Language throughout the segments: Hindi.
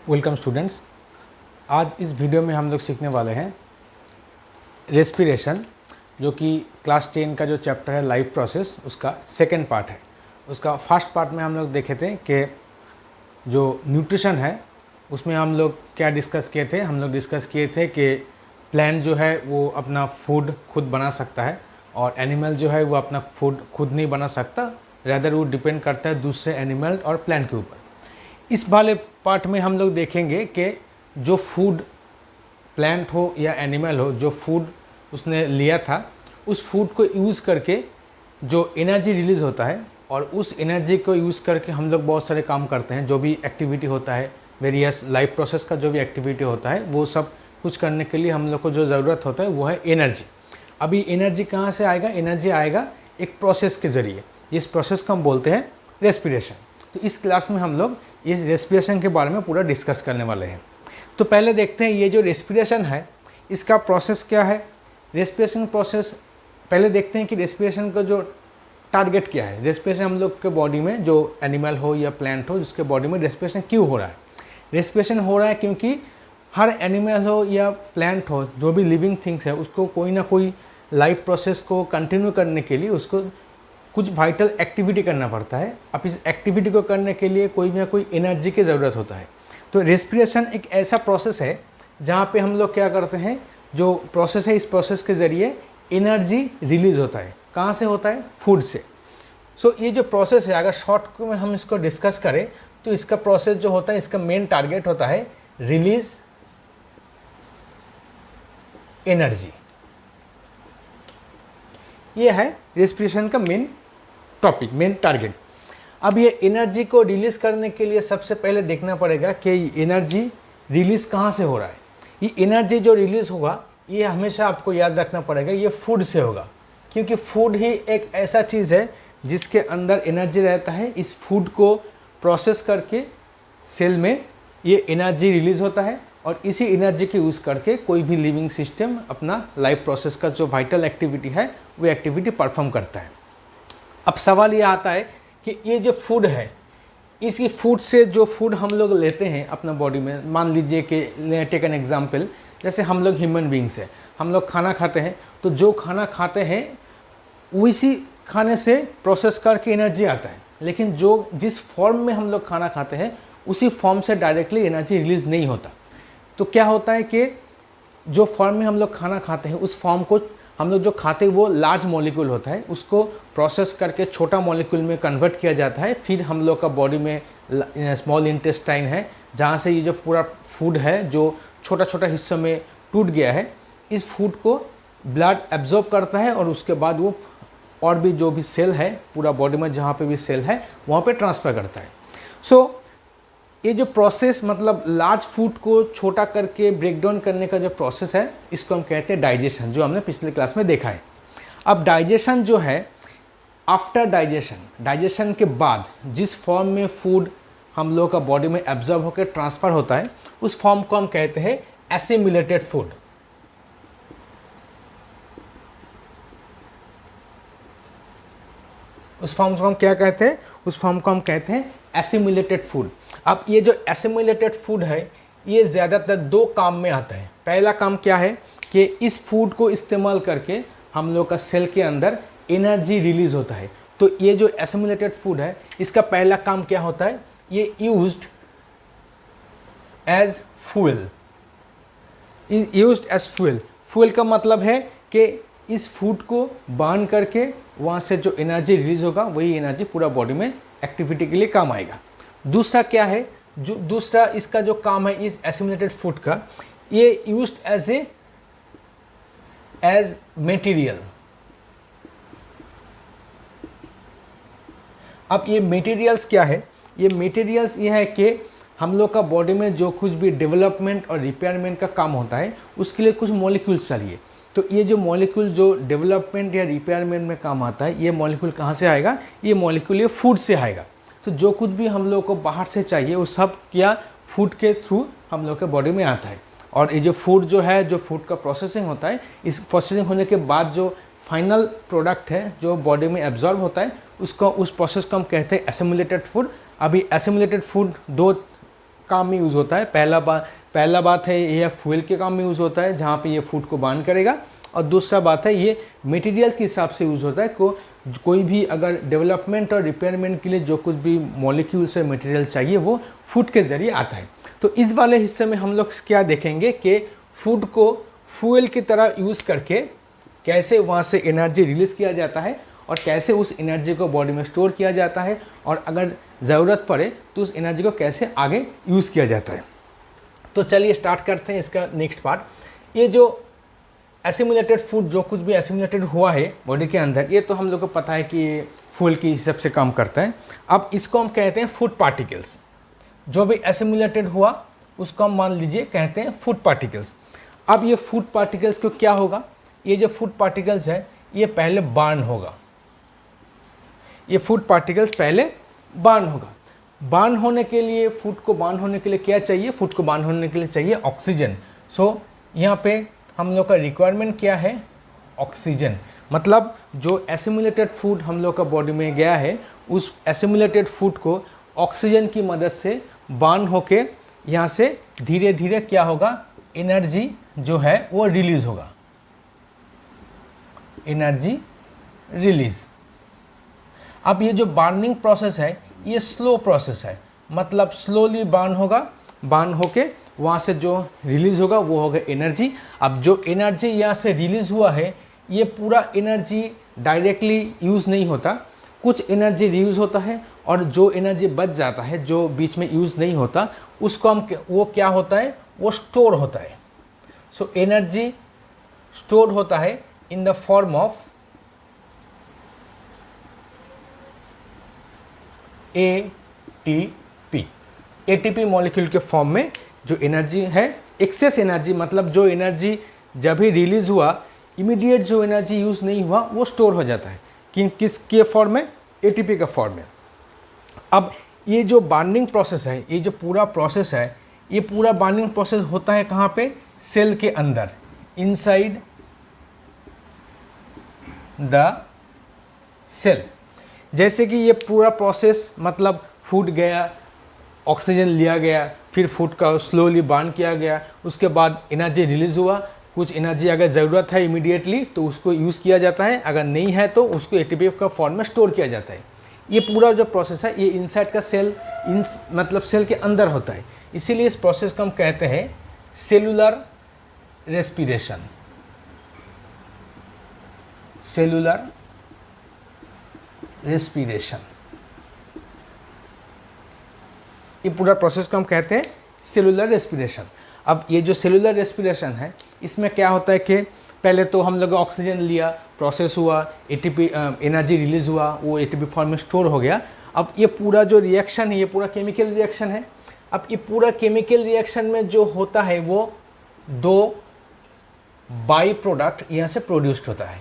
Welcome students. आज इस वीडियो में हम लोग सीखने वाले हैं रेस्पिरेशन, जो कि क्लास 10 का जो चैप्टर है लाइफ प्रोसेस, उसका सेकंड पार्ट है। उसका फर्स्ट पार्ट में हम लोग देखे थे कि जो न्यूट्रिशन है उसमें हम लोग क्या डिस्कस किए थे। हम लोग डिस्कस किए थे कि प्लांट जो है वो अपना फूड खुद बना सकता है और एनिमल जो है वो अपना फूड खुद नहीं बना सकता, रैदर वो डिपेंड करता है दूसरे एनिमल और प्लांट के ऊपर। इस वाले पार्ट में हम लोग देखेंगे कि जो फूड प्लांट हो या एनिमल हो, जो फूड उसने लिया था उस फूड को यूज़ करके जो एनर्जी रिलीज़ होता है, और उस एनर्जी को यूज़ करके हम लोग बहुत सारे काम करते हैं। जो भी एक्टिविटी होता है, वेरियस लाइफ प्रोसेस का जो भी एक्टिविटी होता है, वो सब कुछ करने के लिए हम लोग को जो ज़रूरत होता है वो है एनर्जी। अभी एनर्जी कहाँ से आएगा? एनर्जी आएगा एक प्रोसेस के ज़रिए। इस प्रोसेस को हम बोलते हैं रेस्पिरेशन। तो इस क्लास में हम लोग इस रेस्पिरेशन के बारे में पूरा डिस्कस करने वाले हैं। तो पहले देखते हैं ये जो रेस्पिरेशन है इसका प्रोसेस क्या है। रेस्पिरेशन प्रोसेस पहले देखते हैं कि रेस्पिरेशन का जो टारगेट क्या है। रेस्पिरेशन हम लोग के बॉडी में, जो एनिमल हो या प्लांट हो, जिसके बॉडी में रेस्पिरेशन क्यों हो रहा है? रेस्पिरेशन हो रहा है क्योंकि हर एनिमल हो या प्लांट हो, जो भी लिविंग थिंग्स है, उसको कोई ना कोई लाइफ प्रोसेस को कंटिन्यू करने के लिए उसको कुछ वाइटल एक्टिविटी करना पड़ता है। अब इस एक्टिविटी को करने के लिए कोई ना कोई एनर्जी की ज़रूरत होता है। तो रेस्पिरेशन एक ऐसा प्रोसेस है जहाँ पे हम लोग क्या करते हैं, जो प्रोसेस है, इस प्रोसेस के ज़रिए एनर्जी रिलीज़ होता है। कहाँ से होता है? फूड से। सो ये जो प्रोसेस है, अगर शॉर्ट में हम इसको डिस्कस करें तो इसका प्रोसेस जो होता है, इसका मेन टारगेट होता है रिलीज एनर्जी। ये है रेस्पिरेशन का मेन टॉपिक, मेन टारगेट। अब ये एनर्जी को रिलीज़ करने के लिए सबसे पहले देखना पड़ेगा कि एनर्जी रिलीज़ कहाँ से हो रहा है। ये एनर्जी जो रिलीज़ होगा, ये हमेशा आपको याद रखना पड़ेगा, ये फूड से होगा, क्योंकि फूड ही एक ऐसा चीज़ है जिसके अंदर एनर्जी रहता है। इस फूड को प्रोसेस करके सेल में ये एनर्जी रिलीज़ होता है, और इसी एनर्जी के यूज़ करके कोई भी लिविंग सिस्टम अपना लाइफ प्रोसेस का जो वाइटल एक्टिविटी है वो एक्टिविटी परफॉर्म करता है। अब सवाल ये आता है कि ये जो फूड है, इसी फूड से जो फूड हम लोग लेते हैं अपना बॉडी में, मान लीजिए कि टेक एन एग्जाम्पल, जैसे हम लोग ह्यूमन बींग्स हैं, हम लोग खाना खाते हैं, तो जो खाना खाते हैं उसी खाने से प्रोसेस करके एनर्जी आता है। लेकिन जो जिस फॉर्म में हम लोग खाना खाते हैं उसी फॉर्म से डायरेक्टली एनर्जी रिलीज़ नहीं होता। तो क्या होता है कि जो फॉर्म में हम लोग खाना खाते हैं उस फॉर्म को हम लोग जो खाते हैं वो लार्ज मॉलिक्यूल होता है, उसको प्रोसेस करके छोटा मॉलिक्यूल में कन्वर्ट किया जाता है। फिर हम लोग का बॉडी में स्मॉल इंटेस्टाइन है, जहाँ से ये जो पूरा फूड है जो छोटा छोटा हिस्सों में टूट गया है, इस फूड को ब्लड एब्जॉर्ब करता है, और उसके बाद वो और भी जो भी सेल है पूरा बॉडी में, जहाँ पे भी सेल है वहाँ पे ट्रांसफ़र करता है। सो ये जो प्रोसेस, मतलब लार्ज फूड को छोटा करके ब्रेक डाउन करने का जो प्रोसेस है, इसको हम कहते हैं डाइजेशन, जो हमने पिछले क्लास में देखा है। अब डाइजेशन जो है, आफ्टर डाइजेशन के बाद जिस फॉर्म में फूड हम लोग का बॉडी में एब्जॉर्ब होकर ट्रांसफ़र होता है, उस फॉर्म को हम कहते हैं एसिमिलेटेड फूड। उस फॉर्म को हम क्या कहते हैं? उस फॉर्म को हम कहते हैं एसिमिलेटेड फूड। अब ये जो एसिमिलेटेड फूड है, ये ज़्यादातर दो काम में आता है। पहला काम क्या है कि इस फूड को इस्तेमाल करके हम लोग का सेल के अंदर एनर्जी रिलीज़ होता है। तो ये जो एसिमिलेटेड फूड है, इसका पहला काम क्या होता है? ये used as fuel. Used as fuel. Fuel का मतलब है कि इस फूड को बर्न करके वहाँ से जो एनर्जी रिलीज़ होगा, वही एनर्जी पूरा बॉडी में एक्टिविटी के लिए काम आएगा। दूसरा क्या है? जो दूसरा इसका जो काम है इस एसिमिलेटेड फूड का, ये यूज्ड एज मटेरियल। अब ये मटेरियल्स क्या है? ये मटेरियल्स ये है कि हम लोग का बॉडी में जो कुछ भी डेवलपमेंट और रिपेयरमेंट का काम होता है, उसके लिए कुछ मॉलिक्यूल्स चाहिए। तो ये जो मॉलिक्यूल जो डेवलपमेंट या रिपेयरमेंट में काम आता है, ये मॉलिक्यूल कहाँ से आएगा? ये मॉलिक्यूल ये फूड से आएगा। तो जो कुछ भी हम लोग को बाहर से चाहिए वो सब क्या फूड के थ्रू हम लोग के बॉडी में आता है। और ये जो फूड जो है, जो फूड का प्रोसेसिंग होता है, इस प्रोसेसिंग होने के बाद जो फाइनल प्रोडक्ट है जो बॉडी में एब्जॉर्ब होता है, उसको, उस प्रोसेस को हम कहते हैं एसिमिलेटेड फूड। अभी एसिमिलेटेड फूड दो काम में यूज़ होता है। पहला बात है यह फ्यूल के काम में यूज़ होता है जहाँ पे ये फूड को बर्न करेगा, और दूसरा बात है ये मटेरियल्स के हिसाब से यूज़ होता है। कोई भी अगर डेवलपमेंट और रिपेयरमेंट के लिए जो कुछ भी मॉलिक्यूल्स है मटेरियल चाहिए वो फूड के ज़रिए आता है। तो इस वाले हिस्से में हम लोग क्या देखेंगे कि फूड को फ्यूल की तरह यूज़ करके कैसे वहाँ से एनर्जी रिलीज़ किया जाता है और कैसे उस एनर्जी को बॉडी में स्टोर किया जाता है, और अगर ज़रूरत पड़े तो उस एनर्जी को कैसे आगे यूज़ किया जाता है। तो चलिए स्टार्ट करते हैं इसका नेक्स्ट पार्ट। ये जो एसिमुलेटेड फूड, जो कुछ भी एसिमुलेटेड हुआ है बॉडी के अंदर, ये तो हम लोग को पता है कि ये फ्यूल के हिसाब से काम करता है। अब इसको हम कहते हैं फूड पार्टिकल्स। जो भी एसिमुलेटेड हुआ उसको हम मान लीजिए कहते हैं फूड पार्टिकल्स। अब ये फूड पार्टिकल्स को क्या होगा, ये जो फूड पार्टिकल्स है ये पहले बर्न होगा। ये फूड पार्टिकल्स पहले बर्न होगा। बर्न होने के लिए, फूड को बर्न होने के लिए क्या चाहिए, फूड को बर्न होने के लिए चाहिए ऑक्सीजन। सो यहाँ पे हम लोग का रिक्वायरमेंट क्या है, ऑक्सीजन। मतलब जो एसिमुलेटेड फूड हम लोग का बॉडी में गया है उस एसिमुलेटेड फूड को ऑक्सीजन की मदद से बर्न होके यहाँ से धीरे धीरे क्या होगा, एनर्जी जो है वो रिलीज़ होगा, एनर्जी रिलीज़। अब ये जो बर्निंग प्रोसेस है ये स्लो प्रोसेस है, मतलब स्लोली बर्न होगा, बर्न होके वहाँ से जो रिलीज़ होगा वो होगा एनर्जी। अब जो एनर्जी यहाँ से रिलीज़ हुआ है ये पूरा एनर्जी डायरेक्टली यूज़ नहीं होता, कुछ एनर्जी रीयूज़ होता है, और जो एनर्जी बच जाता है जो बीच में यूज़ नहीं होता उसको हम, वो क्या होता है, वो स्टोर होता है। सो एनर्जी स्टोर होता है in the form of ATP. ATP molecule के फॉर्म में जो एनर्जी है, एक्सेस एनर्जी, मतलब जो एनर्जी जब भी रिलीज़ हुआ इमीडिएट जो एनर्जी यूज़ नहीं हुआ वो स्टोर हो जाता है किसके फॉर्म में, एटीपी का फॉर्म में। अब ये जो बर्निंग प्रोसेस है, ये जो पूरा प्रोसेस है, ये पूरा बर्निंग प्रोसेस होता है कहाँ पे, सेल के अंदर, इनसाइड द सेल। जैसे कि ये पूरा प्रोसेस, मतलब फूड गया, ऑक्सीजन लिया गया, फिर फूड का स्लोली बर्न किया गया, उसके बाद एनर्जी रिलीज़ हुआ। कुछ एनर्जी अगर ज़रूरत है इमीडिएटली तो उसको यूज़ किया जाता है, अगर नहीं है तो उसको एटीपी का फॉर्म में स्टोर किया जाता है। ये पूरा जो प्रोसेस है ये इनसाइड का सेल, मतलब सेल के अंदर होता है, इसीलिए इस प्रोसेस को हम कहते हैं सेलुलर रेस्पिरेशन। सेलुलर रेस्पिरेशन, ये पूरा प्रोसेस को हम कहते हैं सेलुलर रेस्पिरेशन। अब ये जो सेलुलर रेस्पिरेशन है इसमें क्या होता है कि पहले तो हम लोग ऑक्सीजन लिया, प्रोसेस हुआ, एटीपी एनर्जी रिलीज़ हुआ, वो एटीपी फॉर्म में स्टोर हो गया। अब ये पूरा जो रिएक्शन है ये पूरा केमिकल रिएक्शन है। अब ये पूरा केमिकल रिएक्शन में जो होता है वो दो बाई प्रोडक्ट यहाँ से प्रोड्यूस्ड होता है।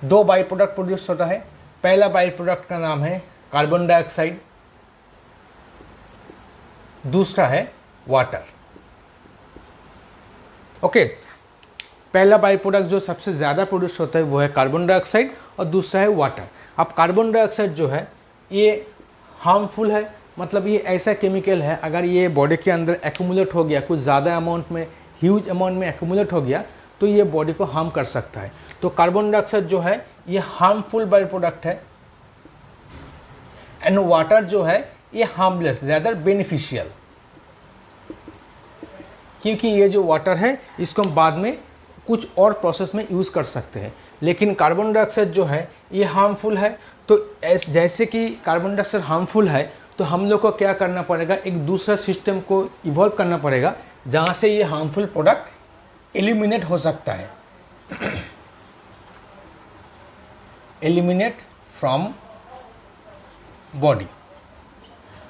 दो बाई प्रोडक्ट प्रोड्यूस होता है। पहला बाई प्रोडक्ट का नाम है कार्बन डाइऑक्साइड, दूसरा है वाटर। ओके, पहला बाई प्रोडक्ट जो सबसे ज़्यादा प्रोड्यूस होता है वो है कार्बन डाइऑक्साइड और दूसरा है वाटर। अब कार्बन डाइऑक्साइड जो है ये हार्मफुल है, मतलब ये ऐसा केमिकल है अगर ये बॉडी के अंदर एक्यूमुलेट हो गया, कुछ ज़्यादा अमाउंट में, ह्यूज अमाउंट में एक्यूमुलेट हो गया तो ये बॉडी को हार्म कर सकता है। तो कार्बन डाइऑक्साइड जो है ये हार्मफुल बाई प्रोडक्ट है, एंड वाटर जो है ये हार्मलेस, रैदर बेनिफिशियल, क्योंकि ये जो वाटर है इसको हम बाद में कुछ और प्रोसेस में यूज़ कर सकते हैं। लेकिन कार्बन डाइऑक्साइड जो है ये हार्मफुल है। तो जैसे कि कार्बन डाइऑक्साइड हार्मफुल है तो हम लोग को क्या करना पड़ेगा, एक दूसरा सिस्टम को इवॉल्व करना पड़ेगा जहाँ से ये हार्मफुल प्रोडक्ट एलिमिनेट हो सकता है, एलिमिनेट फ्रॉम बॉडी।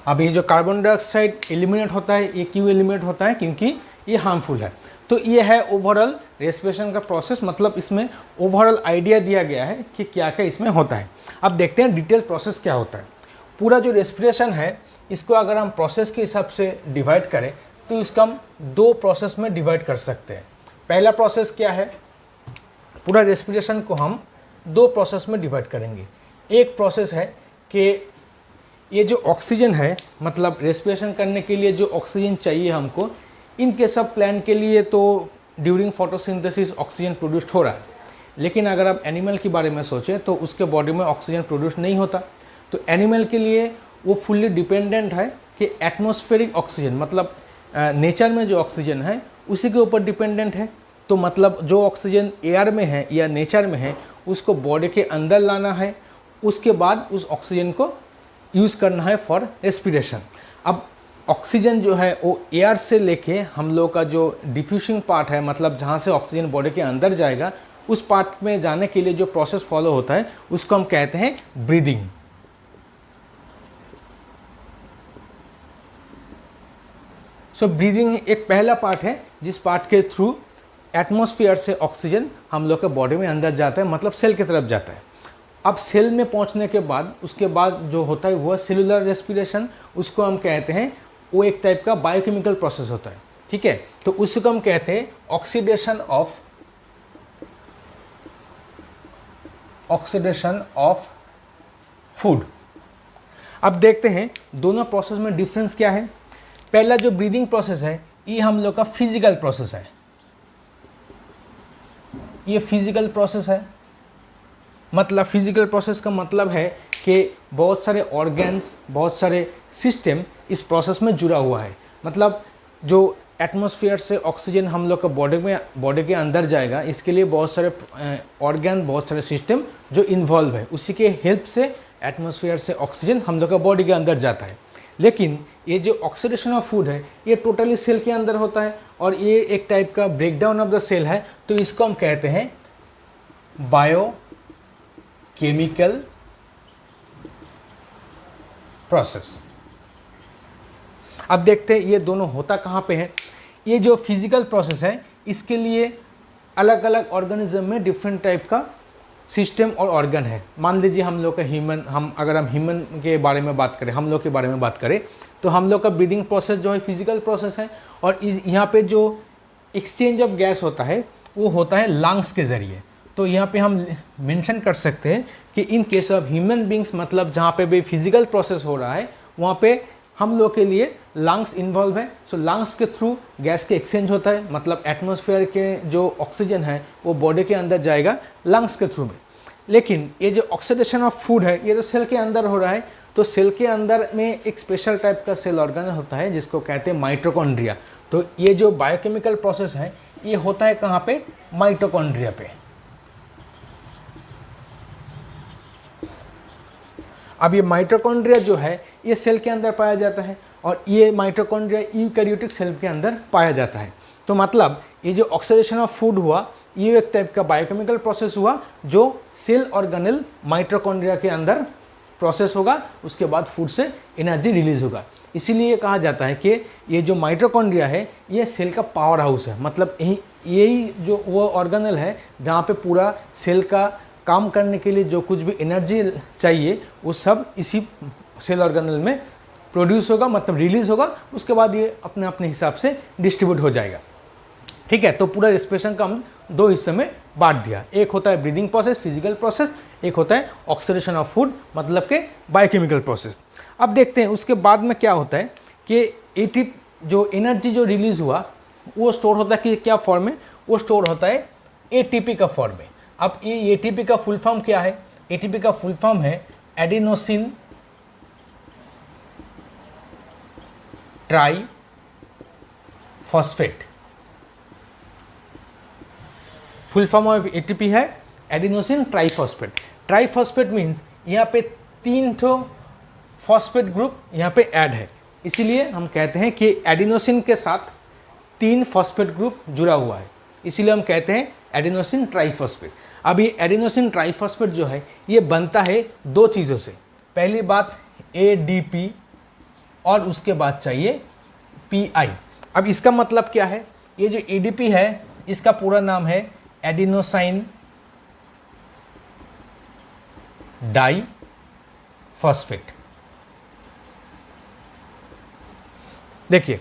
अब ये जो कार्बन डाइऑक्साइड एलिमिनेट होता है, ये क्यों एलिमिनेट होता है, क्योंकि ये हार्मफुल है। तो ये है ओवरऑल रेस्पिरेशन का प्रोसेस, मतलब इसमें ओवरऑल आइडिया दिया गया है कि क्या क्या इसमें होता है। अब देखते हैं डिटेल प्रोसेस क्या होता है। पूरा जो रेस्पिरेशन है इसको अगर हम प्रोसेस के हिसाब से डिवाइड करें तो इसको हम दो प्रोसेस में डिवाइड कर सकते हैं। पहला प्रोसेस क्या है, पूरा रेस्पिरेशन को हम दो प्रोसेस में डिवाइड करेंगे। एक प्रोसेस है कि ये जो ऑक्सीजन है, मतलब रेस्पिरेशन करने के लिए जो ऑक्सीजन चाहिए हमको, इनके सब प्लांट के लिए तो ड्यूरिंग फोटोसिंथेसिस ऑक्सीजन प्रोड्यूस्ड हो रहा है। लेकिन अगर आप एनिमल के बारे में सोचें तो उसके बॉडी में ऑक्सीजन प्रोड्यूस नहीं होता। तो एनिमल के लिए वो फुल्ली डिपेंडेंट है कि एटमॉस्फेरिक ऑक्सीजन, मतलब नेचर में जो ऑक्सीजन है उसी के ऊपर डिपेंडेंट है। तो मतलब जो ऑक्सीजन एयर में है या नेचर में है उसको बॉडी के अंदर लाना है, उसके बाद उस ऑक्सीजन को यूज़ करना है फॉर रेस्पिरेशन। अब ऑक्सीजन जो है वो एयर से लेके हम लोग का जो डिफ्यूजिंग पार्ट है, मतलब जहाँ से ऑक्सीजन बॉडी के अंदर जाएगा, उस पार्ट में जाने के लिए जो प्रोसेस फॉलो होता है उसको हम कहते हैं ब्रीदिंग। सो ब्रीदिंग एक पहला पार्ट है जिस पार्ट के थ्रू एटमॉस्फेयर से ऑक्सीजन हम लोग के बॉडी में अंदर जाता है, मतलब सेल की तरफ जाता है। अब सेल में पहुंचने के बाद उसके बाद जो होता है वो सेलुलर रेस्पिरेशन, उसको हम कहते हैं, वो एक टाइप का बायोकेमिकल प्रोसेस होता है, ठीक है। तो उसको हम कहते हैं ऑक्सीडेशन ऑफ फूड। अब देखते हैं दोनों प्रोसेस में डिफरेंस क्या है। पहला जो ब्रीदिंग प्रोसेस है ये हम लोग का फिजिकल प्रोसेस है, ये फिजिकल प्रोसेस है। मतलब फिजिकल प्रोसेस का मतलब है कि बहुत सारे ऑर्गन्स, बहुत सारे सिस्टम इस प्रोसेस में जुड़ा हुआ है। मतलब जो एटमॉस्फेयर से ऑक्सीजन हम लोग का बॉडी के अंदर जाएगा, इसके लिए बहुत सारे ऑर्गन, बहुत सारे सिस्टम जो इन्वॉल्व है, उसी के हेल्प से एटमॉस्फेयर से ऑक्सीजन हम लोग का बॉडी के अंदर जाता है। लेकिन ये जो ऑक्सीडेशन ऑफ फूड है ये टोटली सेल के अंदर होता है और ये एक टाइप का ब्रेकडाउन ऑफ द सेल है। तो इसको हम कहते हैं बायोकेमिकल प्रोसेस। अब देखते हैं ये दोनों होता कहाँ पे है। ये जो फिजिकल प्रोसेस है इसके लिए अलग अलग ऑर्गेनिज्म में डिफरेंट टाइप का सिस्टम और ऑर्गन है। मान लीजिए हम लोग का अगर हम ह्यूमन के बारे में बात करें, हम लोग के बारे में बात करें, तो हम लोग का ब्रीदिंग प्रोसेस जो है फिजिकल प्रोसेस है। और यहाँ पे जो एक्सचेंज ऑफ गैस होता है वो होता है लंग्स के ज़रिए। तो यहाँ पे हम मेंशन कर सकते हैं कि in case of human beings, मतलब जहाँ पे भी फिजिकल प्रोसेस हो रहा है वहाँ पे हम लोग के लिए लंग्स इन्वॉल्व है। सो लंग्स के थ्रू गैस के एक्सचेंज होता है, मतलब एटमॉस्फेयर के जो ऑक्सीजन है वो बॉडी के अंदर जाएगा लंग्स के थ्रू में। लेकिन ये जो ऑक्सीडेशन ऑफ फूड है ये तो सेल के अंदर हो रहा है। तो सेल के अंदर में एक स्पेशल टाइप का सेल ऑर्गन होता है जिसको कहते हैं माइटोकॉन्ड्रिया। तो ये जो बायोकेमिकल प्रोसेस है ये होता है कहाँ पे? माइटोकॉन्ड्रिया पे। अब ये माइटोकॉन्ड्रिया जो है ये सेल के अंदर पाया जाता है और ये माइटोकॉन्ड्रिया यूकैरियोटिक सेल के अंदर पाया जाता है। तो मतलब ये जो ऑक्सीडेशन ऑफ फूड हुआ ये एक टाइप का बायोकेमिकल प्रोसेस हुआ जो सेल ऑर्गेनेल माइटोकॉन्ड्रिया के अंदर प्रोसेस होगा, उसके बाद फूड से एनर्जी रिलीज होगा। इसीलिए कहा जाता है कि ये जो माइटोकॉन्ड्रिया है ये सेल का पावर हाउस है। मतलब यही जो वो ऑर्गेनेल है जहाँ पे पूरा सेल का काम करने के लिए जो कुछ भी एनर्जी चाहिए वो सब इसी सेल ऑर्गेनेल में प्रोड्यूस होगा, मतलब रिलीज होगा। उसके बाद ये अपने अपने हिसाब से डिस्ट्रीब्यूट हो जाएगा, ठीक है। तो पूरा रेस्पिरेशन का हम दो हिस्से में बांट दिया। एक होता है ब्रीदिंग प्रोसेस, फिजिकल प्रोसेस, एक होता है ऑक्सीडेशन ऑफ फूड, मतलब के बायोकेमिकल प्रोसेस। अब देखते हैं उसके बाद में क्या होता है कि एटीपी जो एनर्जी जो रिलीज हुआ वो स्टोर होता है कि क्या फॉर्म में? वो स्टोर होता है एटीपी का फॉर्म में। अब ये एटीपी का फुल फॉर्म क्या है? एटीपी का फुल फॉर्म है adenosine try phosphate. Full form of ATP है एडिनोसिन ट्राइफॉस्फेट। ट्राइफॉस्फेट मीन्स यहाँ पे 3 फॉस्फेट ग्रुप यहाँ पे ऐड है, इसीलिए हम कहते हैं कि एडिनोसिन के साथ 3 फॉस्फेट ग्रुप जुड़ा हुआ है, इसीलिए हम कहते हैं एडिनोसिन ट्राइफॉस्फेट। अब ये एडिनोसिन ट्राइफॉस्फेट जो है ये बनता है 2 चीज़ों से। पहली बात ADP और उसके बाद चाहिए PI। अब इसका मतलब क्या है? ये जो ADP है इसका पूरा नाम है एडिनोसाइन डाई फॉस्फेट। देखिए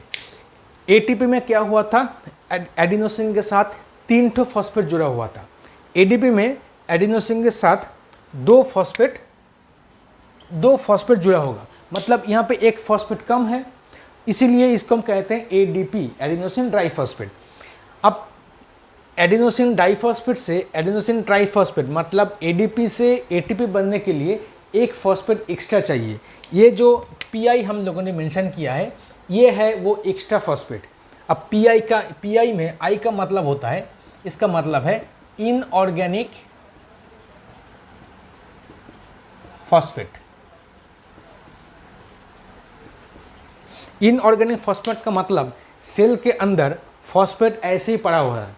ATP में क्या हुआ था? एडिनोसिन के साथ 3 फॉस्फेट जुड़ा हुआ था। ADP में एडिनोसिन के साथ 2 फॉस्फेट 2 फॉस्फेट जुड़ा होगा, मतलब यहाँ पे एक फॉस्फेट कम है, इसीलिए इसको हम कहते हैं ADP, एडिनोसिन डाइफॉस्फेट। अब एडिनोसिन डाइफॉस्फेट से एडिनोसिन ट्राइफॉस्फेट, मतलब ADP से ATP बनने के लिए एक फॉस्फेट एक्स्ट्रा चाहिए। ये जो PI हम लोगों ने मेंशन किया है, ये है वो एक्स्ट्रा फॉस्फेट। अब PI में I का मतलब होता है, इसका मतलब है इनऑर्गेनिक फॉस्फेट। इनऑर्गेनिक फॉस्फेट का मतलब सेल के अंदर फॉस्फेट ऐसे ही पड़ा हुआ है,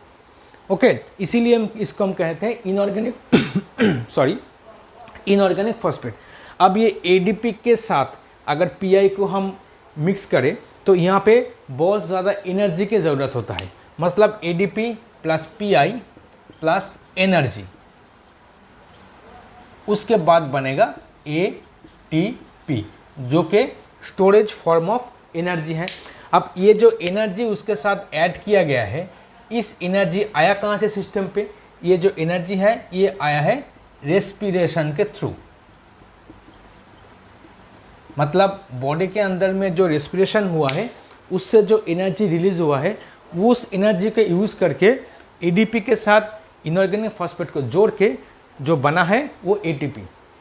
ओके, इसीलिए हम इसको हम कहते हैं इनऑर्गेनिक इनऑर्गेनिक फॉस्फेट। अब ये ADP के साथ अगर PI को हम मिक्स करें तो यहाँ पे बहुत ज़्यादा एनर्जी की ज़रूरत होता है, मतलब ADP plus PI plus energy, उसके बाद बनेगा ATP जो कि स्टोरेज फॉर्म ऑफ एनर्जी है। अब ये जो एनर्जी उसके साथ ऐड किया गया है, इस एनर्जी आया कहाँ से सिस्टम पे? ये जो एनर्जी है ये आया है रेस्पिरेशन के थ्रू, मतलब बॉडी के अंदर में जो रेस्पिरेशन हुआ है उससे जो एनर्जी रिलीज हुआ है, वो उस एनर्जी का यूज़ करके ADP के साथ इनऑर्गेनिक फॉस्फेट को जोड़ के जो बना है वो ATP।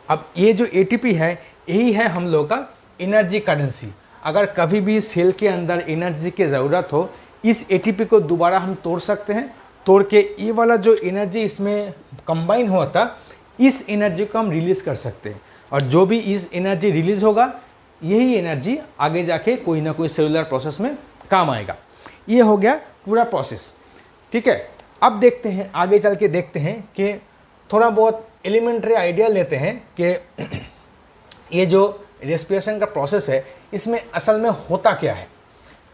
अब ये जो ATP है यही है हम लोग का एनर्जी करेंसी। अगर कभी भी सेल के अंदर एनर्जी की ज़रूरत हो, इस ATP को दोबारा हम तोड़ सकते हैं, तोड़ के ये वाला जो एनर्जी इसमें कंबाइन हुआ था, इस एनर्जी को हम रिलीज़ कर सकते हैं, और जो भी इस एनर्जी रिलीज़ होगा यही एनर्जी आगे जाके कोई ना कोई सेलुलर प्रोसेस में काम आएगा। ये हो गया पूरा प्रोसेस, ठीक है। अब देखते हैं, आगे चल के देखते हैं कि थोड़ा बहुत एलिमेंट्री आइडिया लेते हैं कि ये जो रेस्पिरेशन का प्रोसेस है इसमें असल में होता क्या है।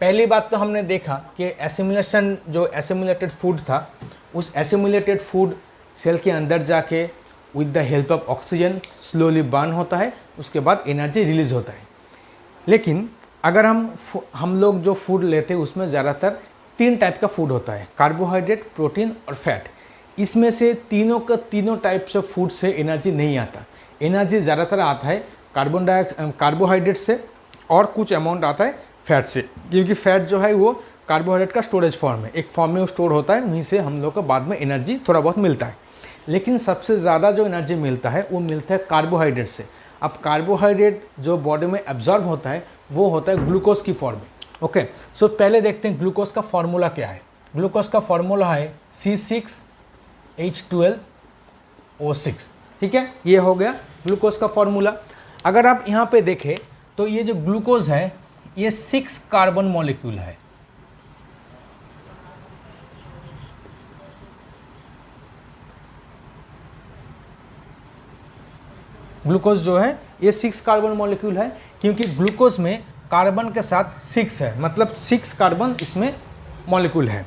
पहली बात तो हमने देखा कि एसिमुलेशन, जो एसिमुलेटेड फूड था, उस एसिमुलेटेड फूड सेल के अंदर जाके with the help of oxygen slowly burn होता है, उसके बाद एनर्जी रिलीज होता है। लेकिन अगर हम लोग जो फूड लेते हैं उसमें ज़्यादातर 3 टाइप का फूड होता है, कार्बोहाइड्रेट, प्रोटीन और फैट। इसमें से तीनों टाइप्स ऑफ फूड से एनर्जी नहीं आता। एनर्जी ज़्यादातर आता है कार्बोहाइड्रेट से और कुछ अमाउंट आता है फैट से, क्योंकि फैट जो है वो कार्बोहाइड्रेट का स्टोरेज फॉर्म है, एक फॉर्म में वो स्टोर होता है, वहीं से हम लोग को बाद में एनर्जी थोड़ा बहुत मिलता है। लेकिन सबसे ज़्यादा जो एनर्जी मिलता है वो मिलता है कार्बोहाइड्रेट से। अब कार्बोहाइड्रेट जो बॉडी में एब्जॉर्ब होता है वो होता है ग्लूकोज की फॉर्म में, ओके। सो पहले देखते हैं ग्लूकोज का फॉर्मूला क्या है। ग्लूकोज का फॉर्मूला है C6H12O6, ठीक है, ये हो गया ग्लूकोज का फॉर्मूला। अगर आप यहाँ पे देखें तो ये जो ग्लूकोज है ये 6 कार्बन मॉलिक्यूल है, ग्लूकोज जो है ये 6 कार्बन मॉलिक्यूल है, क्योंकि ग्लूकोज में कार्बन के साथ 6 है, मतलब 6 कार्बन इसमें मॉलिक्यूल है।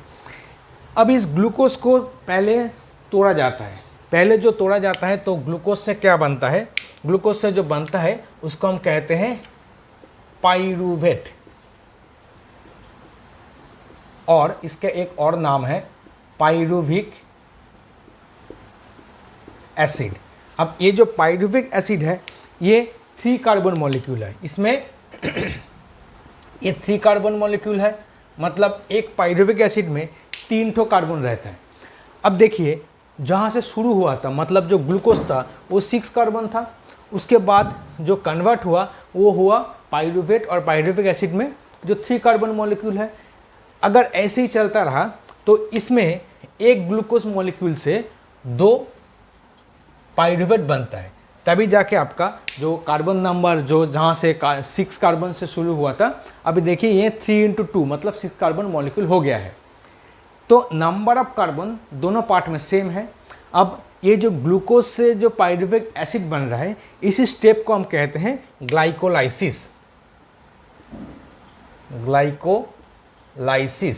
अब इस ग्लूकोज को पहले तोड़ा जाता है। पहले जो तोड़ा जाता है तो ग्लूकोज से क्या बनता है? ग्लूकोज से जो बनता है उसको हम कहते हैं पाइरूवेट, और इसका एक और नाम है पाइरूविक एसिड। अब ये जो पाइरूविक एसिड है ये 3 कार्बन मॉलिक्यूल है, इसमें ये 3 कार्बन मॉलिक्यूल है, मतलब एक पाइरूविक एसिड में 3 ठो कार्बन रहता है। अब देखिए जहाँ से शुरू हुआ था, मतलब जो ग्लूकोज था वो 6 कार्बन था, उसके बाद जो कन्वर्ट हुआ वो हुआ पाइरूवेट, और पाइरूविक एसिड में जो 3 कार्बन मॉलिक्यूल है। अगर ऐसे ही चलता रहा तो इसमें एक ग्लूकोज मॉलिक्यूल से 2 पाइरूवेट बनता है, तभी जाके आपका जो कार्बन नंबर जो जहाँ से 6 कार्बन से शुरू हुआ था, अभी देखिए ये 3 × 2 मतलब 6 कार्बन मॉलिक्यूल हो गया है। तो नंबर ऑफ कार्बन दोनों पार्ट में सेम है। अब ये जो ग्लूकोज से जो पाइरूविक एसिड बन रहा है, इसी स्टेप को हम कहते हैं ग्लाइकोलाइसिस। ग्लाइकोलाइसिस।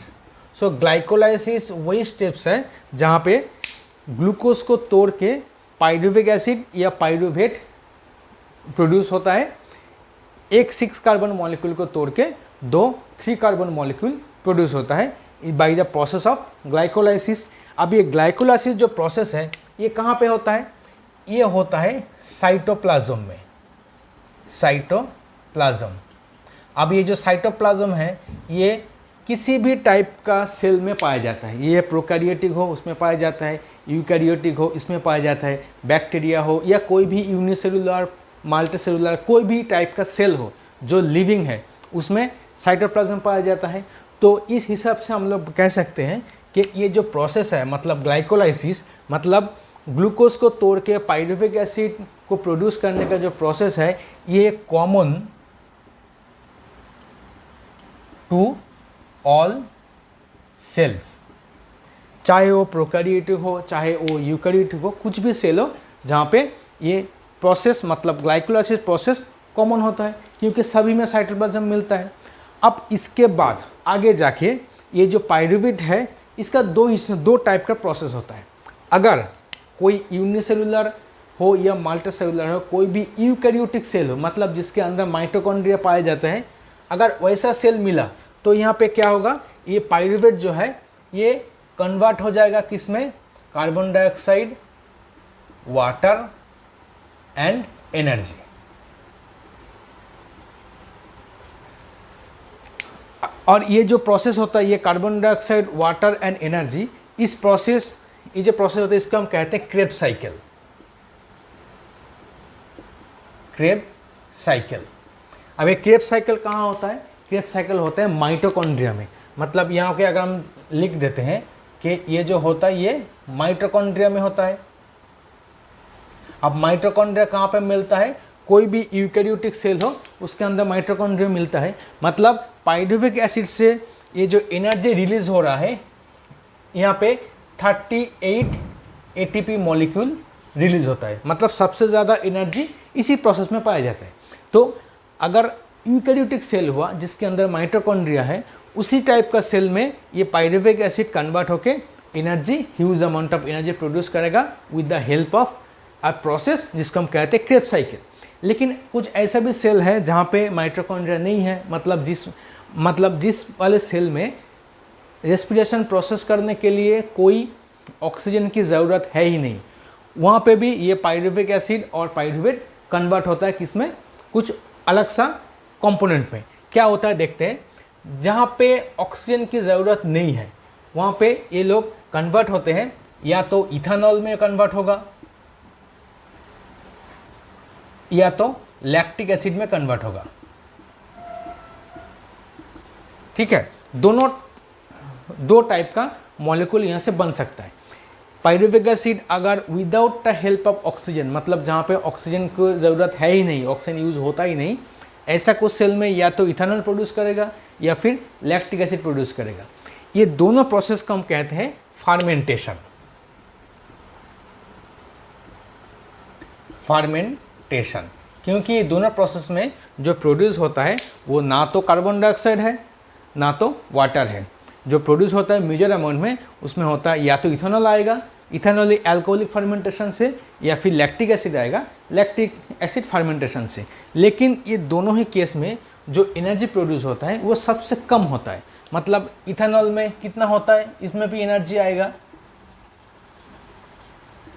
सो ग्लाइकोलाइसिस वही स्टेप्स है जहाँ पे ग्लूकोज को तोड़ के पाइरूविक एसिड या पाइरूवेट प्रोड्यूस होता है। एक 6 कार्बन मॉलिक्यूल को तोड़ के 3 कार्बन मॉलिक्यूल प्रोड्यूस होता है by the process of glycolysis. अब ये ग्लाइकोलाइसिस जो प्रोसेस है ये कहाँ पे होता है? ये होता है साइटोप्लाज्म में। साइटोप्लाज्म। अब ये जो साइटोप्लाज्म है ये किसी भी टाइप का सेल में पाया जाता है, ये प्रोकैरियोटिक हो उसमें पाया जाता है, यूकैरियोटिक हो इसमें पाया जाता है, बैक्टीरिया हो या कोई भी यूनिसेलुलर मल्टीसेलुलर कोई भी टाइप का सेल हो जो लिविंग है उसमें साइटोप्लाज्म पाया जाता है। तो इस हिसाब से हम लोग कह सकते हैं कि ये जो प्रोसेस है मतलब ग्लाइकोलाइसिस मतलब ग्लूकोज को तोड़ के पाइरुविक एसिड को प्रोड्यूस करने का जो प्रोसेस है ये कॉमन टू ऑल सेल्स, चाहे वो प्रोकैरियोटिक हो चाहे वो यूकैरियोटिक हो, कुछ भी सेल हो जहाँ पे ये प्रोसेस मतलब ग्लाइकोलाइसिस प्रोसेस कॉमन होता है क्योंकि सभी में साइटोप्लाज्म मिलता है। अब इसके बाद आगे जाके ये जो पाइरुवेट है इसका दो टाइप का प्रोसेस होता है। अगर कोई यूनिसेलुलर हो या मल्टीसेलुलर हो, कोई भी यूकैरियोटिक सेल हो मतलब जिसके अंदर माइटोकॉन्ड्रिया पाए जाते हैं, अगर वैसा सेल मिला तो यहाँ पे क्या होगा, ये पाइरुवेट जो है ये कन्वर्ट हो जाएगा किसमें, carbon dioxide, water and energy. और ये जो प्रोसेस होता है ये carbon dioxide, water and energy, इस प्रोसेस ये जो प्रोसेस होता है इसको हम कहते हैं क्रेब्स साइकिल। Krebs cycle. अब ये क्रेब्स साइकिल कहाँ होता है, क्रेब्स साइकिल होता है माइटोकॉन्ड्रिया में। मतलब यहाँ के अगर हम लिख देते हैं कि ये जो होता है ये माइटोकॉन्ड्रिया में होता है। अब माइटोकॉन्ड्रिया कहाँ पे मिलता है, कोई भी यूकैरियोटिक सेल हो उसके अंदर माइटोकॉन्ड्रिया मिलता है। मतलब पाइरुविक एसिड से ये जो एनर्जी रिलीज हो रहा है यहाँ पे 38 एटीपी मॉलिक्यूल रिलीज होता है। मतलब सबसे ज़्यादा एनर्जी इसी प्रोसेस में पाया जाता है। तो अगर यूकैरियोटिक सेल हुआ जिसके अंदर माइटोकॉन्ड्रिया है, उसी टाइप का सेल में ये पाइरुविक एसिड कन्वर्ट होके energy, huge amount of energy produce करेगा with the help of a process जिसको हम कहते हैं क्रेब्स साइकिल। लेकिन कुछ ऐसा भी सेल है जहाँ पे माइटोकॉन्ड्रिया नहीं है, मतलब जिस वाले सेल में रेस्पिरेशन प्रोसेस करने के लिए कोई ऑक्सीजन की ज़रूरत है ही नहीं, वहाँ पे भी ये पाइरुविक एसिड और पाइरुवेट कन्वर्ट होता है किसमें, कुछ अलग सा कंपोनेंट में। क्या होता है देखते हैं। जहाँ पे ऑक्सीजन की ज़रूरत नहीं है वहाँ पे ये लोग कन्वर्ट होते हैं, या तो इथेनॉल में कन्वर्ट होगा या तो लैक्टिक एसिड में कन्वर्ट होगा। ठीक है, दो टाइप का मॉलिक्यूल यहाँ से बन सकता है। पाइरुविक एसिड अगर without the help of oxygen, मतलब जहाँ पे ऑक्सीजन की ज़रूरत है ही नहीं, ऑक्सीजन यूज़ होता ही नहीं, ऐसा कुछ सेल में या तो इथेनॉल प्रोड्यूस करेगा या फिर लैक्टिक एसिड प्रोड्यूस करेगा। ये दोनों प्रोसेस को हम कहते हैं फार्मेंटेशन। फार्मेंटेशन क्योंकि ये दोनों प्रोसेस में जो प्रोड्यूस होता है वो ना तो कार्बन डाइऑक्साइड है ना तो वाटर है। जो प्रोड्यूस होता है मेजर अमाउंट में उसमें होता है या तो इथेनॉल आएगा, इथेनॉल एल्कोहलिक फर्मेंटेशन से, या फिर लैक्टिक एसिड आएगा, लैक्टिक एसिड फर्मेंटेशन से। लेकिन ये दोनों ही केस में जो एनर्जी प्रोड्यूस होता है वो सबसे कम होता है। मतलब इथेनॉल में कितना होता है, इसमें भी एनर्जी आएगा,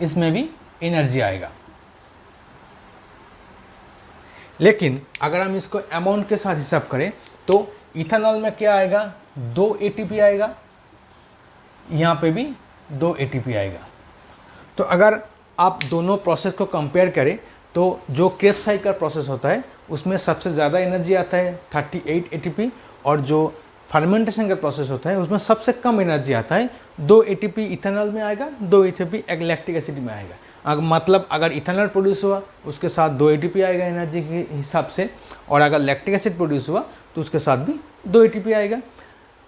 इसमें भी एनर्जी आएगा। लेकिन अगर हम इसको अमाउंट के साथ हिसाब करें तो इथेनॉल में क्या आएगा, 2 एटीपी आएगा, यहाँ पे भी 2 एटीपी आएगा। तो अगर आप दोनों प्रोसेस को कंपेयर करें तो जो क्रेब्स साइकिल प्रोसेस होता है उसमें सबसे ज़्यादा एनर्जी आता है 38 एटीपी, और जो फर्मेंटेशन का प्रोसेस होता है उसमें सबसे कम एनर्जी आता है 2 एटीपी इथेनॉल में आएगा, 2 एटीपी लैक्टिक एसिड में आएगा। मतलब अगर इथेनॉल प्रोड्यूस हुआ उसके साथ 2 एटीपी आएगा एनर्जी के हिसाब से, और अगर लैक्टिक एसिड प्रोड्यूस हुआ तो उसके साथ भी 2 एटीपी आएगा।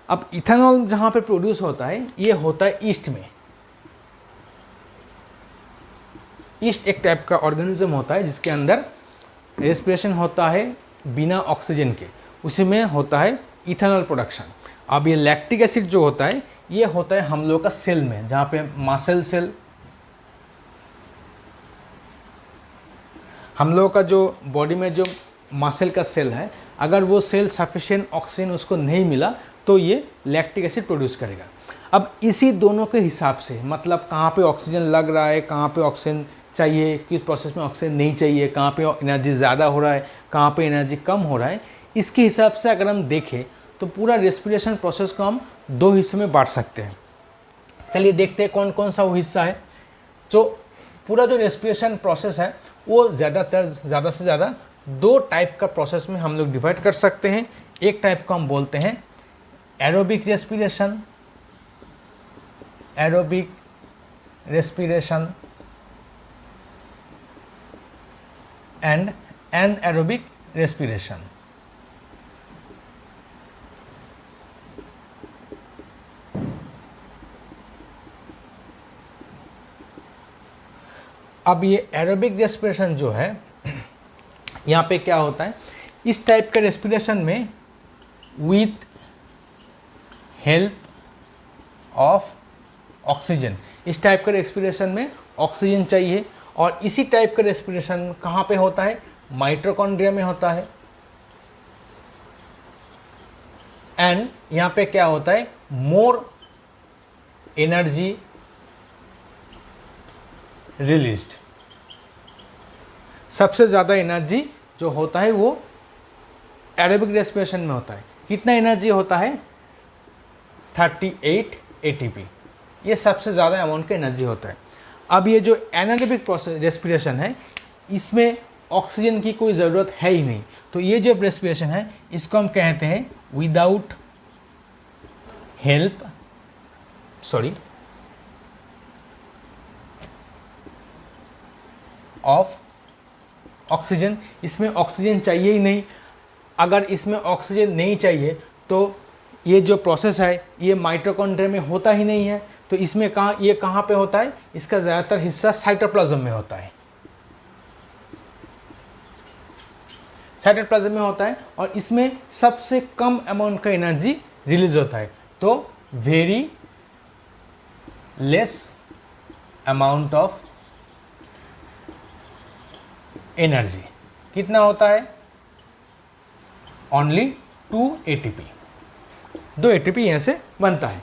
अब इथेनॉल जहाँ पे प्रोड्यूस होता है ये होता है ईस्ट में। ईस्ट एक टाइप का ऑर्गेनिज्म होता है जिसके अंदर रेस्पिरेशन होता है बिना ऑक्सीजन के, उसी में होता है इथेनॉल प्रोडक्शन। अब ये लैक्टिक एसिड जो होता है ये होता है हम लोग का सेल में, जहाँ पे मसल सेल, हम लोग का जो बॉडी में जो मसल का सेल है, अगर वो सेल सफिशिएंट ऑक्सीजन उसको नहीं मिला तो ये लैक्टिक एसिड प्रोड्यूस करेगा। अब इसी दोनों के हिसाब से, मतलब कहाँ पे ऑक्सीजन लग रहा है, कहाँ पे ऑक्सीजन चाहिए, किस प्रोसेस में ऑक्सीजन नहीं चाहिए, कहाँ पे एनर्जी ज़्यादा हो रहा है, कहाँ पे एनर्जी कम हो रहा है, इसके हिसाब से अगर हम देखें तो पूरा रेस्पिरेशन प्रोसेस को हम दो हिस्सों में बांट सकते हैं। चलिए देखते हैं कौन कौन सा वो हिस्सा है। तो पूरा जो रेस्पिरेशन प्रोसेस है वो ज़्यादा से ज़्यादा दो टाइप का प्रोसेस में हम लोग डिवाइड कर सकते हैं। एक टाइप को हम बोलते हैं aerobic respiration, aerobic respiration and anaerobic respiration. अब ये एरोबिक रेस्पिरेशन जो है, यहाँ पे क्या होता है, इस टाइप के रेस्पिरेशन में विथ हेल्प ऑफ ऑक्सीजन, इस टाइप के रेस्पिरेशन में ऑक्सीजन चाहिए। और इसी टाइप का रेस्पिरेशन कहाँ पे होता है, माइटोकॉन्ड्रिया में होता है। एंड यहाँ पे क्या होता है, मोर एनर्जी रिलीज्ड, सबसे ज़्यादा एनर्जी जो होता है वो एरोबिक रेस्पिरेशन में होता है। कितना एनर्जी होता है, 38 ATP, ये सबसे ज़्यादा अमाउंट का एनर्जी होता है। अब ये जो एनारोबिक प्रोसेस रेस्पिरेशन है, इसमें ऑक्सीजन की कोई ज़रूरत है ही नहीं। तो ये जो रेस्पिरेशन है इसको हम कहते हैं विदाउट हेल्प ऑफ ऑक्सीजन। इसमें ऑक्सीजन चाहिए ही नहीं। अगर इसमें ऑक्सीजन नहीं चाहिए तो ये जो प्रोसेस है ये माइटोकॉन्ड्रिया में होता ही नहीं है। तो इसमें कहाँ पे होता है, इसका ज़्यादातर हिस्सा साइटोप्लाज्म में होता है, साइटोप्लाज्म में होता है। और इसमें सबसे कम अमाउंट का एनर्जी रिलीज होता है। तो very less amount of energy, कितना होता है, ओनली 2 ATP, 2 ATP यहाँ से बनता है।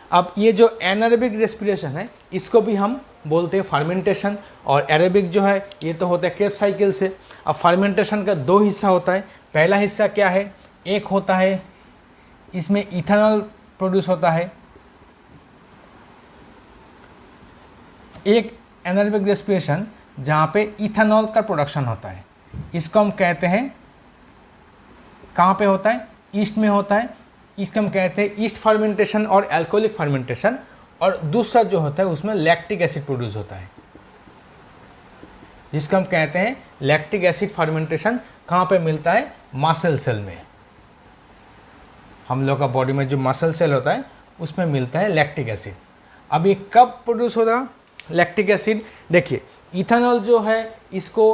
अब ये जो एनारोबिक रेस्पिरेशन है इसको भी हम बोलते हैं फर्मेंटेशन। और एरोबिक जो है ये तो होता है क्रेब्स साइकिल से। अब फर्मेंटेशन का दो हिस्सा होता है। पहला हिस्सा क्या है, एक होता है इसमें इथेनॉल प्रोड्यूस होता है, एक एनारोबिक रेस्पिरेशन जहाँ पे इथेनॉल का प्रोडक्शन होता है, इसको हम कहते हैं, कहाँ पे होता है, ईस्ट में होता है। इसको हम कहते हैं ईस्ट फर्मेंटेशन और अल्कोहलिक फर्मेंटेशन। और दूसरा जो होता है उसमें लैक्टिक एसिड प्रोड्यूस होता है, जिसको हम कहते हैं लैक्टिक एसिड फर्मेंटेशन। कहाँ पे मिलता है, मसल सेल में। हम लोग का बॉडी में जो मसल सेल होता है उसमें मिलता है लैक्टिक एसिड। अब ये कब प्रोड्यूस होगा लैक्टिक एसिड, देखिए इथेनॉल जो है इसको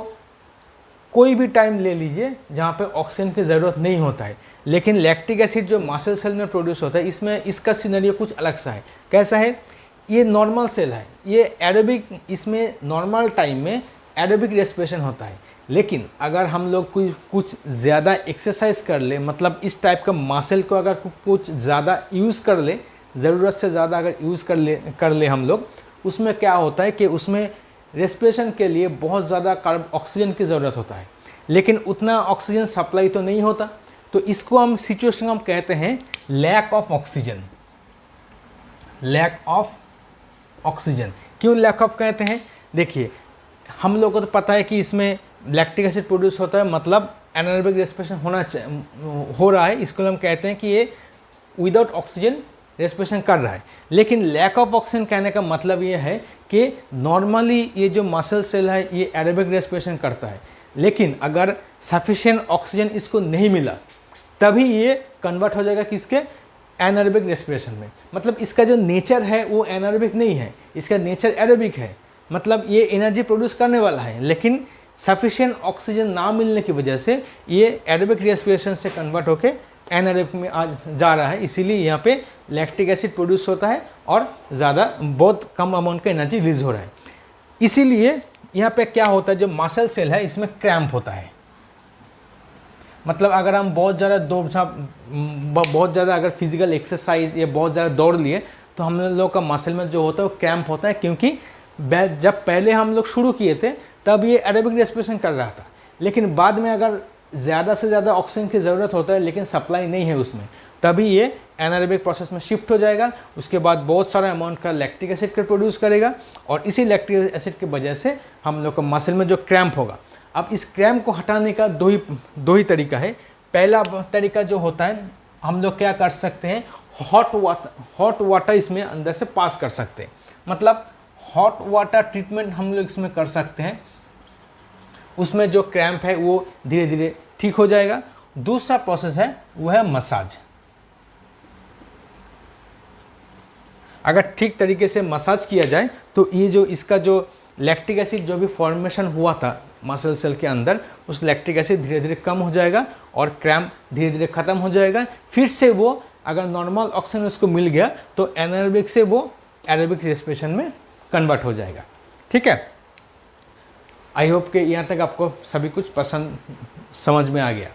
कोई भी टाइम ले लीजिए जहाँ पे ऑक्सीजन की ज़रूरत नहीं होता है। लेकिन लैक्टिक एसिड जो मसल सेल में प्रोड्यूस होता है इसमें इसका सिनेरियो कुछ अलग सा है। कैसा है, ये नॉर्मल सेल है, ये एरोबिक, इसमें नॉर्मल टाइम में एरोबिक रेस्पिरेशन होता है। लेकिन अगर हम लोग कुछ ज़्यादा एक्सरसाइज कर ले, मतलब इस टाइप का मसल को अगर कुछ ज़्यादा यूज़ कर ले, ज़रूरत से ज़्यादा अगर यूज़ कर ले हम लोग, उसमें क्या होता है कि उसमें रेस्पिरेशन के लिए बहुत ज़्यादा ऑक्सीजन की ज़रूरत होता है, लेकिन उतना ऑक्सीजन सप्लाई तो नहीं होता। तो इसको हम सिचुएशन हम कहते हैं lack of oxygen, lack of oxygen. क्यों लैक ऑफ कहते हैं, देखिए हम लोग को तो पता है कि इसमें लैक्टिक एसिड प्रोड्यूस होता है, मतलब एनारोबिक रेस्पिरेशन हो रहा है। इसको हम कहते हैं कि ये विदाउट ऑक्सीजन रेस्पिरेशन कर रहा है। लेकिन लैक ऑफ ऑक्सीजन कहने का मतलब ये है कि नॉर्मली ये जो मसल सेल है ये एरोबिक रेस्पिरेशन करता है, लेकिन अगर सफिशिएंट ऑक्सीजन इसको नहीं मिला तभी ये कन्वर्ट हो जाएगा किसके, एनारोबिक रेस्पिरेशन में। मतलब इसका जो नेचर है वो एनारोबिक नहीं है, इसका नेचर एरोबिक है। मतलब ये एनर्जी प्रोड्यूस करने वाला है, लेकिन सफिशिएंट ऑक्सीजन ना मिलने की वजह से ये एरोबिक रेस्पिरेशन से कन्वर्ट होकर एनारोबिक में आ जा रहा है। इसीलिए यहाँ पे लैक्टिक एसिड प्रोड्यूस होता है और बहुत कम अमाउंट का एनर्जी रिलीज हो रहा है। इसीलिए यहाँ पे क्या होता है, जो मसल सेल है इसमें क्रैम्प होता है। मतलब अगर हम बहुत ज़्यादा अगर फिजिकल एक्सरसाइज या बहुत ज़्यादा दौड़ लिए तो हम लोग का मसल में जो होता है वो क्रैम्प होता है, क्योंकि जब पहले हम लोग शुरू किए थे तब ये एरोबिक रेस्पिरेशन कर रहा था, लेकिन बाद में अगर ज़्यादा से ज़्यादा ऑक्सीजन की ज़रूरत होता है लेकिन सप्लाई नहीं है उसमें, तभी ये एनारोबिक प्रोसेस में शिफ्ट हो जाएगा। उसके बाद बहुत सारा अमाउंट का लैक्टिक एसिड का प्रोड्यूस करेगा और इसी लैक्टिक एसिड की वजह से हम लोग को मसल में जो क्रैम्प होगा। अब इस क्रैम्प को हटाने का दो ही तरीका है। पहला तरीका जो होता है, हम लोग क्या कर सकते हैं, हॉट वाटर इसमें अंदर से पास कर सकते हैं, मतलब हॉट वाटर ट्रीटमेंट हम लोग इसमें कर सकते हैं, उसमें जो क्रैम्प है वो धीरे धीरे ठीक हो जाएगा। दूसरा प्रोसेस है वो है मसाज। अगर ठीक तरीके से मसाज किया जाए तो ये जो इसका जो लैक्टिक एसिड जो भी फॉर्मेशन हुआ था मसल सेल के अंदर, उस लैक्टिक एसिड धीरे धीरे कम हो जाएगा और क्रैम्प धीरे धीरे ख़त्म हो जाएगा। फिर से वो अगर नॉर्मल ऑक्सीजन उसको मिल गया तो एनारोबिक से वो एरोबिक रेस्पिरेशन में कन्वर्ट हो जाएगा। ठीक है, आई होप कि यहाँ तक आपको सभी कुछ पसंद समझ में आ गया।